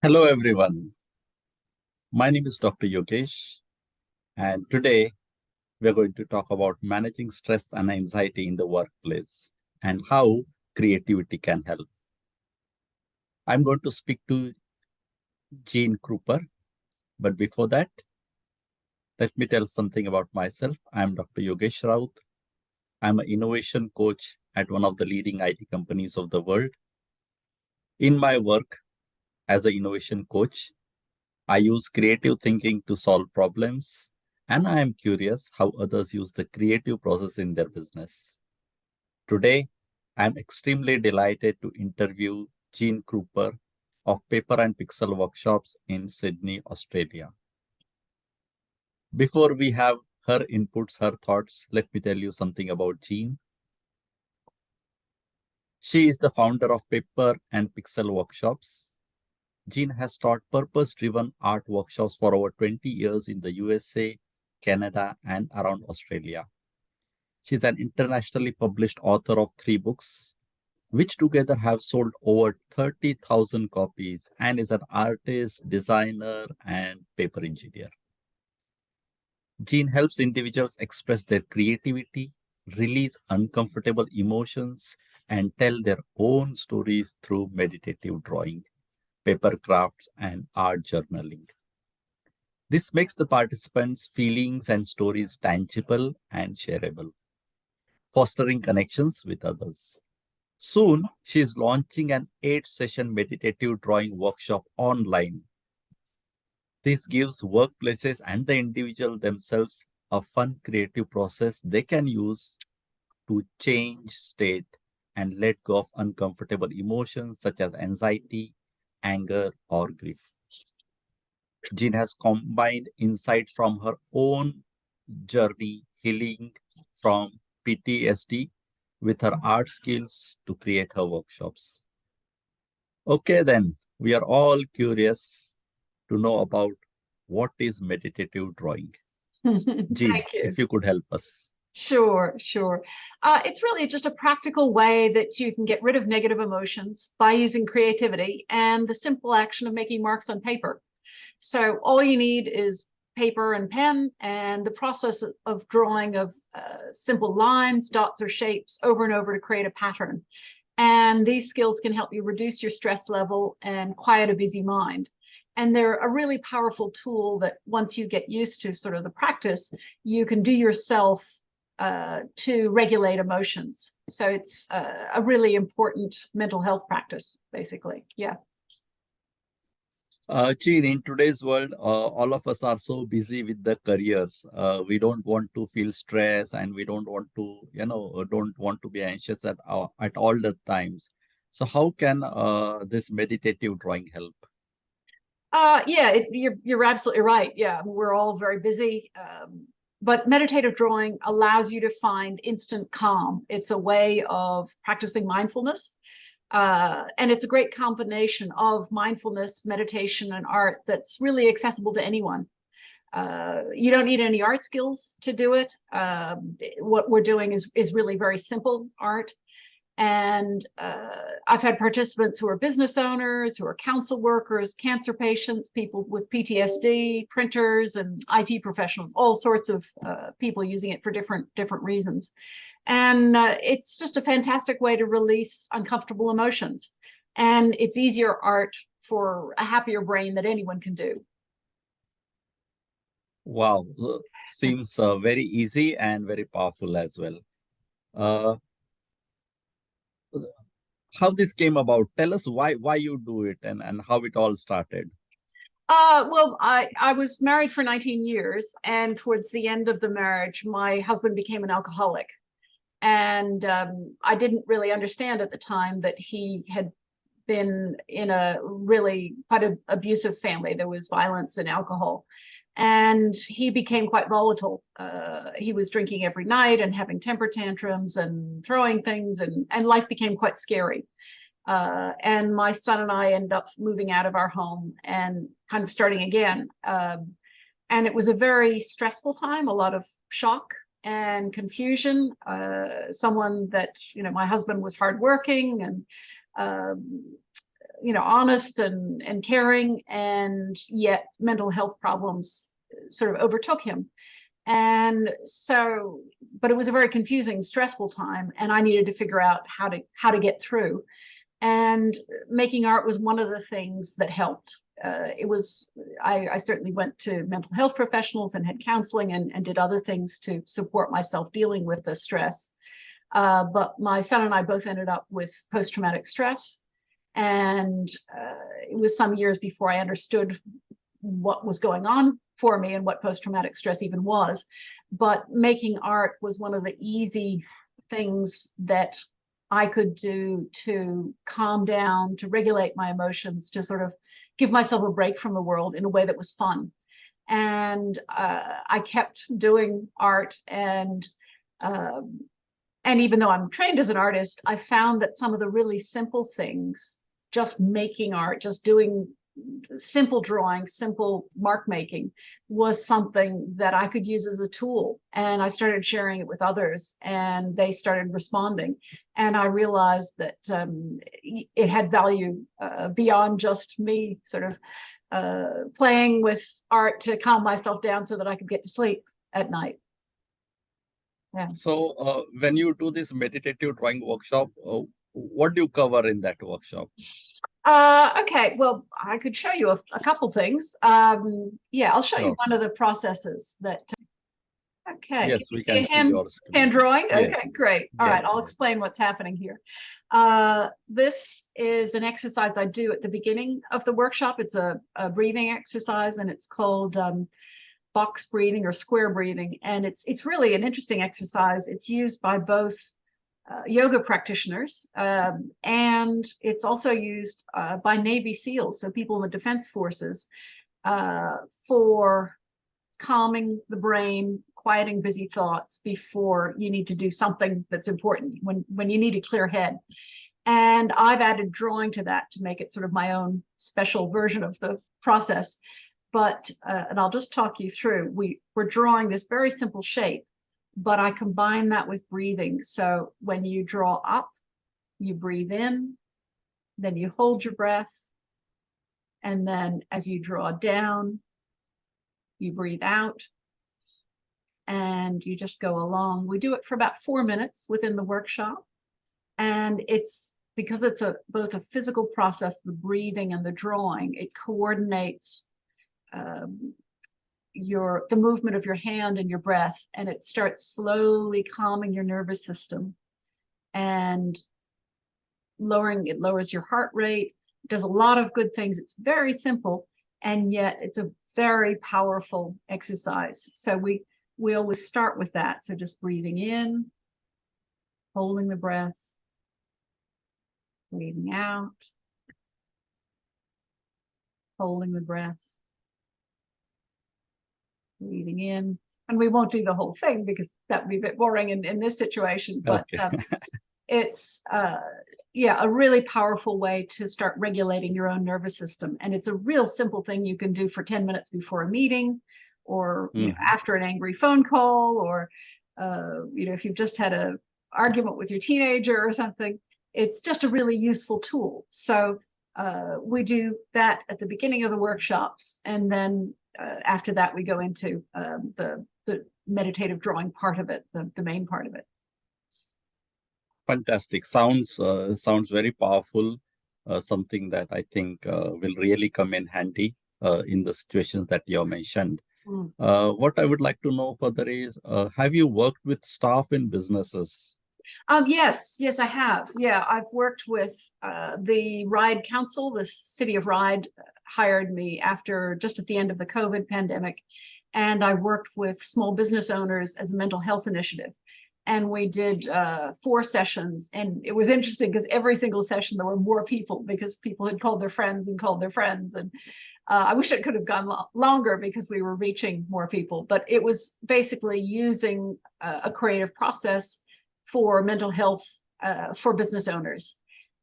Hello, everyone. My name is Dr. Yogesh, and today we're going to talk about managing stress and anxiety in the workplace and how creativity can help. I'm going to speak to Jean Kropper, but before that, let me tell something about myself. I'm Dr. Yogesh Raut. I'm an innovation coach at one of the leading IT companies of the world. In my work as an innovation coach, I use creative thinking to solve problems, and I am curious how others use the creative process in their business. Today, I am extremely delighted to interview Jean Kropper of Paper and Pixel Workshops in Sydney, Australia. Before we have her inputs, her thoughts, let me tell you something about Jean. She is the founder of Paper and Pixel Workshops. Jean has taught purpose-driven art workshops for over 20 years in the USA, Canada, and around Australia. She's an internationally published author of 3 books, which together have sold over 30,000 copies, and is an artist, designer, and paper engineer. Jean helps individuals express their creativity, release uncomfortable emotions, and tell their own stories through meditative drawing, paper crafts, and art journaling. This makes the participants' feelings and stories tangible and shareable, fostering connections with others. Soon, she is launching an 8-session meditative drawing workshop online. This gives workplaces and the individual themselves a fun creative process they can use to change state and let go of uncomfortable emotions such as anxiety, anger, or grief. Jean has combined insights from her own journey healing from PTSD with her art skills to create her workshops. Okay, then, we are all curious to know about what is meditative drawing. Jean, Thank you. if you could help us. Sure. It's really just a practical way that you can get rid of negative emotions by using creativity and the simple action of making marks on paper. So all you need is paper and pen and the process of drawing of simple lines, dots, or shapes over and over to create a pattern. And these skills can help you reduce your stress level and quiet a busy mind. And they're a really powerful tool that once you get used to sort of the practice, you can do yourself to regulate emotions. So it's a really important mental health practice, basically. Yeah. Jean, in today's world, all of us are so busy with the careers. We don't want to feel stress, and we don't want to, don't want to be anxious at all the times. So how can this meditative drawing help? You're absolutely right. Yeah, we're all very busy. But meditative drawing allows you to find instant calm. It's a way of practicing mindfulness. And it's a great combination of mindfulness, meditation, and art that's really accessible to anyone. You don't need any art skills to do it. What we're doing is really very simple art. And I've had participants who are business owners, who are council workers, cancer patients, people with PTSD, printers, and IT professionals, all sorts of people using it for different reasons. And it's just a fantastic way to release uncomfortable emotions. And it's easier art for a happier brain that anyone can do. Wow, seems very easy and very powerful as well. Uh, how this came about? Tell us why you do it and how it all started. I was married for 19 years, and towards the end of the marriage, my husband became an alcoholic. And I didn't really understand at the time that he had been in a really quite an abusive family. There was violence and alcohol. And he became quite volatile. He was drinking every night and having temper tantrums and throwing things, and life became quite scary. And my son and I ended up moving out of our home and kind of starting again. And it was a very stressful time, a lot of shock and confusion. Someone that, my husband was hardworking and honest and caring, and yet mental health problems sort of overtook him. And so, but it was a very confusing, stressful time, and I needed to figure out how to get through. And making art was one of the things that helped. I certainly went to mental health professionals and had counseling and did other things to support myself dealing with the stress. But my son and I both ended up with post-traumatic stress. And it was some years before I understood what was going on for me and what post-traumatic stress even was. But making art was one of the easy things that I could do to calm down, to regulate my emotions, to sort of give myself a break from the world in a way that was fun. And I kept doing art, and even though I'm trained as an artist, I found that some of the really simple things, just making art, just doing simple drawing, simple mark making, was something that I could use as a tool. And I started sharing it with others, and they started responding. And I realized that it had value beyond just me sort of playing with art to calm myself down so that I could get to sleep at night. Yeah. So when you do this meditative drawing workshop, what do you cover in that workshop? Okay, well, I could show you a couple things. Yeah, I'll show you one of the processes that. Okay, can Yes, you we see can a see your screen. hand drawing? Yes. Okay, great. All right, Yes. I'll explain what's happening here. This is an exercise I do at the beginning of the workshop. It's a breathing exercise, and it's called box breathing or square breathing. And it's really an interesting exercise. It's used by both yoga practitioners, and it's also used by Navy SEALs, so people in the defense forces, for calming the brain, quieting busy thoughts before you need to do something that's important, when you need a clear head. And I've added drawing to that to make it sort of my own special version of the process. But and I'll just talk you through. We're drawing this very simple shape, but I combine that with breathing. So when you draw up, you breathe in, then you hold your breath, and then as you draw down, you breathe out, and you just go along. We do it for about 4 minutes within the workshop, and it's because it's both a physical process, the breathing and the drawing. It coordinates the movement of your hand and your breath, and it starts slowly calming your nervous system and it lowers your heart rate. It does a lot of good things. It's very simple, and yet it's a very powerful exercise. So we always start with that. So just breathing in, holding the breath, breathing out, holding the breath, breathing in. And we won't do the whole thing because that would be a bit boring in this situation, but Okay. it's yeah, a really powerful way to start regulating your own nervous system. And it's a real simple thing you can do for 10 minutes before a meeting, or after an angry phone call, or if you've just had an argument with your teenager or something. It's just a really useful tool. So we do that at the beginning of the workshops, and then after that we go into the meditative drawing part of it, the main part of it. Fantastic. Sounds very powerful. Something that I think will really come in handy in the situations that you have mentioned. What I would like to know further is, have you worked with staff in businesses? Yes, I have. Yeah, I've worked with the Ryde Council. The city of Ryde hired me just at the end of the COVID pandemic, and I worked with small business owners as a mental health initiative. And we did 4 sessions, and it was interesting because every single session there were more people, because people had called their friends and called their friends. And I wish it could have gone longer because we were reaching more people. But it was basically using a creative process for mental health for business owners.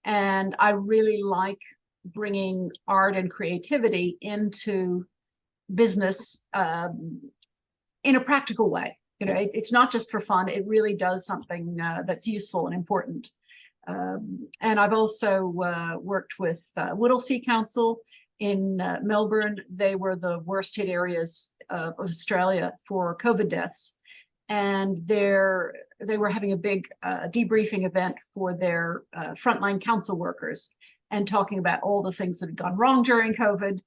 And I really like bringing art and creativity into business in a practical way. It's not just for fun. It really does something that's useful and important. And I've also worked with Whittlesea Council in Melbourne. They were the worst hit areas of Australia for COVID deaths. And they were having a big debriefing event for their frontline council workers and talking about all the things that had gone wrong during COVID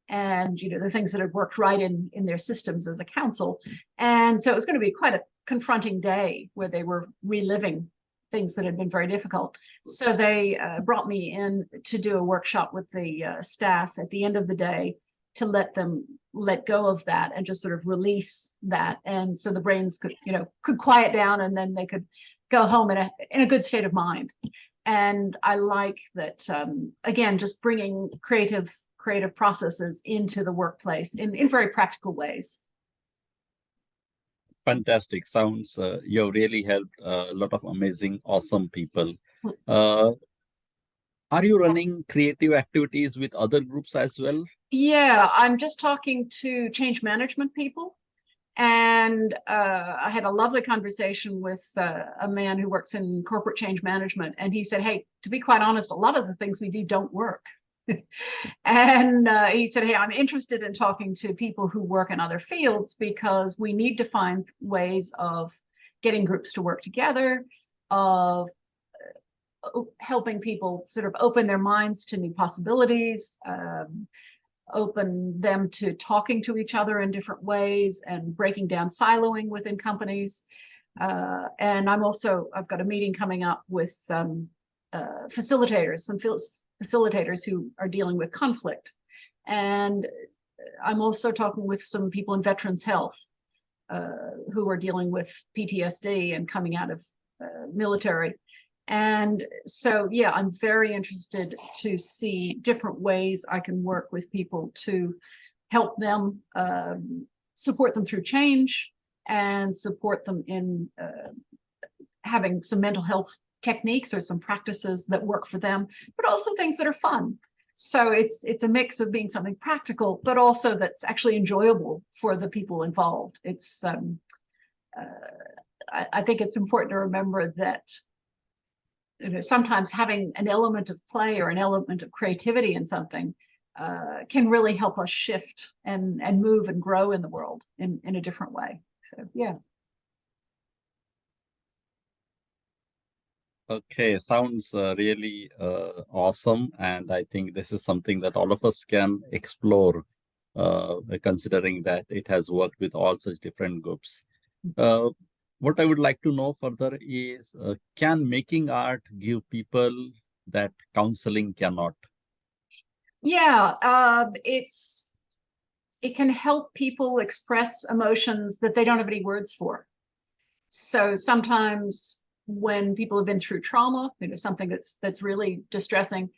and the things that had worked right in their systems as a council. And so it was going to be quite a confronting day where they were reliving things that had been very difficult. So they brought me in to do a workshop with the staff at the end of the day to let them let go of that and just sort of release that. And so the brains could quiet down, and then they could go home in a good state of mind. And I like that, again, just bringing creative processes into the workplace in very practical ways. Fantastic. Sounds you really helped a lot of amazing, awesome people. Are you running creative activities with other groups as well? Yeah, I'm just talking to change management people. And I had a lovely conversation with a man who works in corporate change management. And he said, hey, to be quite honest, a lot of the things we do don't work. And he said, hey, I'm interested in talking to people who work in other fields because we need to find ways of getting groups to work together, of helping people sort of open their minds to new possibilities, open them to talking to each other in different ways and breaking down siloing within companies. And I've got a meeting coming up with facilitators, some facilitators who are dealing with conflict. And I'm also talking with some people in veterans health who are dealing with PTSD and coming out of military. And so, yeah, I'm very interested to see different ways I can work with people to help them, support them through change and support them in having some mental health techniques or some practices that work for them, but also things that are fun. So it's a mix of being something practical, but also that's actually enjoyable for the people involved. It's I think it's important to remember that sometimes having an element of play or an element of creativity in something can really help us shift and move and grow in the world in a different way. So, yeah. Okay, sounds really awesome. And I think this is something that all of us can explore, considering that it has worked with all such different groups. What I would like to know further is, can making art give people that counseling cannot? Yeah, it can help people express emotions that they don't have any words for. So sometimes when people have been through trauma, something that's really distressing,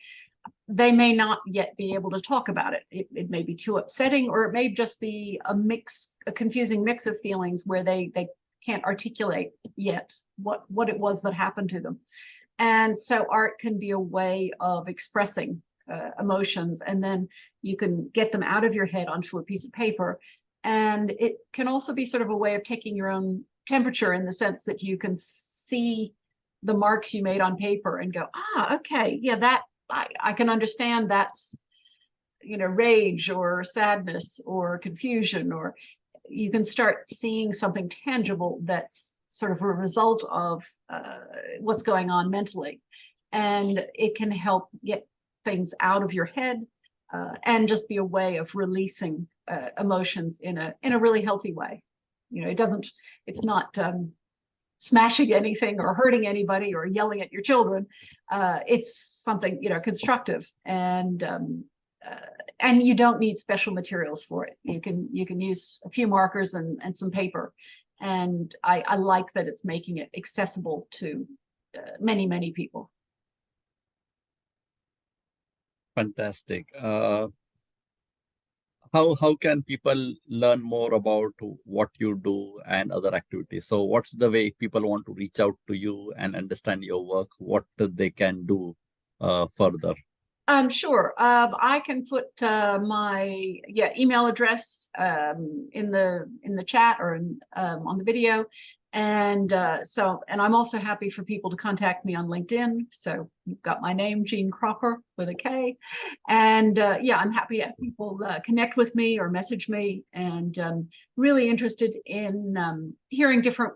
they may not yet be able to talk about it. It may be too upsetting, or it may just be a confusing mix of feelings where they can't articulate yet what it was that happened to them. And so art can be a way of expressing emotions, and then you can get them out of your head onto a piece of paper. And it can also be sort of a way of taking your own temperature, in the sense that you can see the marks you made on paper and go, okay, yeah, that I can understand that's rage or sadness or confusion, or you can start seeing something tangible that's sort of a result of what's going on mentally. And it can help get things out of your head and just be a way of releasing emotions in a really healthy way. It's not smashing anything or hurting anybody or yelling at your children. It's something, constructive, and you don't need special materials for it. You can use a few markers and some paper. And I like that it's making it accessible to many, many people. Fantastic. How can people learn more about what you do and other activities? So what's the way, if people want to reach out to you and understand your work, what they can do further? Sure. I can put my email address in the chat or on the video, and and I'm also happy for people to contact me on LinkedIn. So you've got my name, Jean Kropper with a K, and I'm happy to have people connect with me or message me, and really interested in hearing different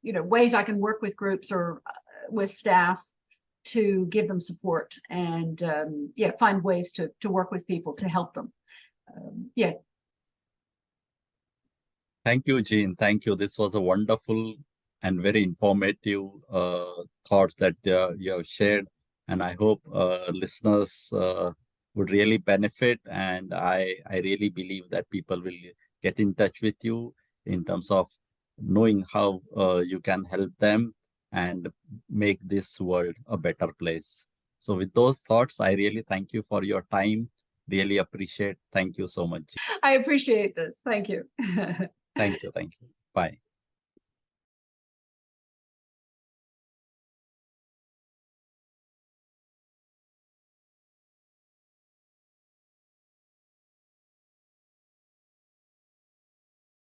ways I can work with groups or with staff to give them support and find ways to work with people to help them. Yeah. Thank you, Jean. Thank you. This was a wonderful and very informative thoughts that you have shared. And I hope listeners would really benefit. And I really believe that people will get in touch with you in terms of knowing how you can help them and make this world a better place. So with those thoughts, I really thank you for your time. Really appreciate. Thank you so much. I appreciate this. Thank you. Thank you. Thank you. Bye.